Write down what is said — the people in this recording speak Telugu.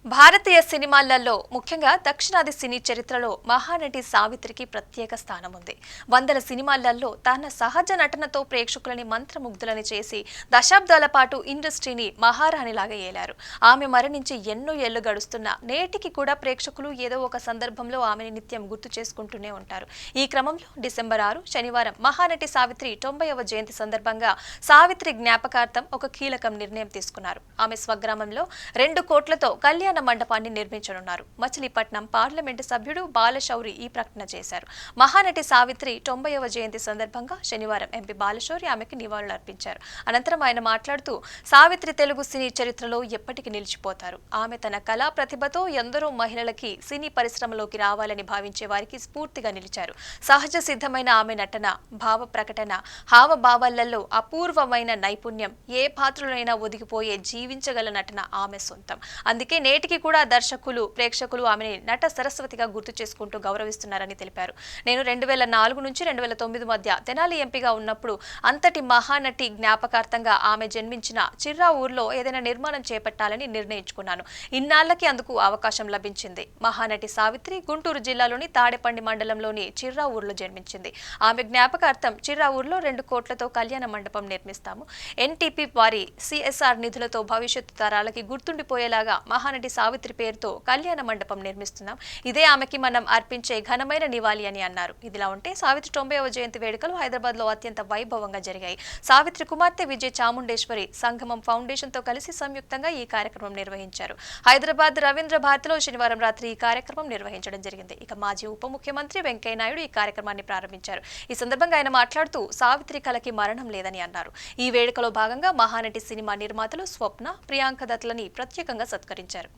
భారతీయ సినిమాలలో ముఖ్యంగా దక్షిణాది సినీ చరిత్రలో మహానటి సావిత్రికి ప్రత్యేక స్థానం ఉంది. వందల సినిమాలలో తన సహజ నటనతో ప్రేక్షకులని మంత్రముగ్ధులని చేసి దశాబ్దాల పాటు ఇండస్ట్రీని మహారాణిలాగా ఏలారు. ఆమె మరణించి ఎన్నో ఏళ్లు గడుస్తున్నా నేటికి కూడా ప్రేక్షకులు ఏదో ఒక సందర్భంలో ఆమెని నిత్యం గుర్తు చేసుకుంటూనే ఉంటారు. ఈ క్రమంలో డిసెంబర్ 6 శనివారం మహానటి సావిత్రి 90వ జయంతి సందర్భంగా సావిత్రి జ్ఞాపకార్థం ఒక కీలక నిర్ణయం తీసుకున్నారు. ఆమె స్వగ్రామంలో 2 కోట్లతో కళ్యాణ మండపాన్ని నిర్మించనున్నారు. మచిలీపట్నం పార్లమెంటు సభ్యుడు బాలశౌరి ఈ ప్రకటన చేశారు. మహానటి సావిత్రి 90వ జయంతి సందర్భంగా శనివారం ఎంపీ బాలశౌరి ఆమెకు నివాళులర్పించారు. అనంతరం ఆయన మాట్లాడుతూ సావిత్రి తెలుగు సినీ చరిత్రలో ఎప్పటికీ నిలిచిపోతారు. ఆమె తన కళా ప్రతిభతో ఎందరో మహిళలకి సినీ పరిశ్రమలోకి రావాలని భావించే వారికి స్ఫూర్తిగా నిలిచారు. సహజ సిద్ధమైన ఆమె నటన, భావ ప్రకటన, హావభావాలలో అపూర్వమైన నైపుణ్యం, ఏ పాత్రలోనైనా ఒదిగిపోయే జీవించగల నటన ఆమె సొంతం. అందుకే నేటికి కూడా దర్శకులు, ప్రేక్షకులు ఆమెని నట సరస్వతిగా గుర్తు చేసుకుంటూ గౌరవిస్తున్నారని తెలిపారు. నేను 2004 నుంచి 2009 మధ్య తెనాలి ఎంపీగా ఉన్నప్పుడు అంతటి మహానటి జ్ఞాపకార్థంగా ఆమె జన్మించిన చిర్రా ఊర్లో ఏదైనా నిర్మాణం చేపట్టాలని నిర్ణయించుకున్నాను. ఇన్నాళ్లకి అందుకు అవకాశం లభించింది. మహానటి సావిత్రి గుంటూరు జిల్లాలోని తాడేపండి మండలంలోని చిర్రా ఊర్లో జన్మించింది. ఆమె జ్ఞాపకార్థం చిర్రా ఊర్లో 2 కోట్లతో కళ్యాణ మండపం నిర్మిస్తాము. ఎన్టీపీ వారి CSR నిధులతో భవిష్యత్తు తరాలకి గుర్తుండిపోయేలాగా మహానటి సావిత్రి పేరుతో కళ్యాణ మండపం నిర్మిస్తున్నాం. ఇదే ఆమెకి మనం అర్పించే ఘనమైన నివాళి అని అన్నారు. ఇదిలా ఉంటే సావిత్రి 90వ జయంతి వేడుకలు హైదరాబాద్ లో అత్యంత వైభవంగా జరిగాయి. సావిత్రి కుమార్తె విజయ చాముండేశ్వరి సంగమం ఫౌండేషన్ తో కలిసి సంయుక్తంగా ఈ కార్యక్రమం నిర్వహించారు. హైదరాబాద్ రవీంద్ర భారతిలో శనివారం రాత్రి ఈ కార్యక్రమం నిర్వహించడం జరిగింది. ఇక మాజీ ఉప ముఖ్యమంత్రి వెంకయ్య నాయుడు ఈ కార్యక్రమాన్ని ప్రారంభించారు. ఈ సందర్భంగా ఆయన మాట్లాడుతూ సావిత్రి కళకి మరణం లేదని అన్నారు. ఈ వేడుకలో భాగంగా మహానటి సినిమా నిర్మాతలు స్వప్న, ప్రియాంక దత్లని ప్రత్యేకంగా సత్కరించారు.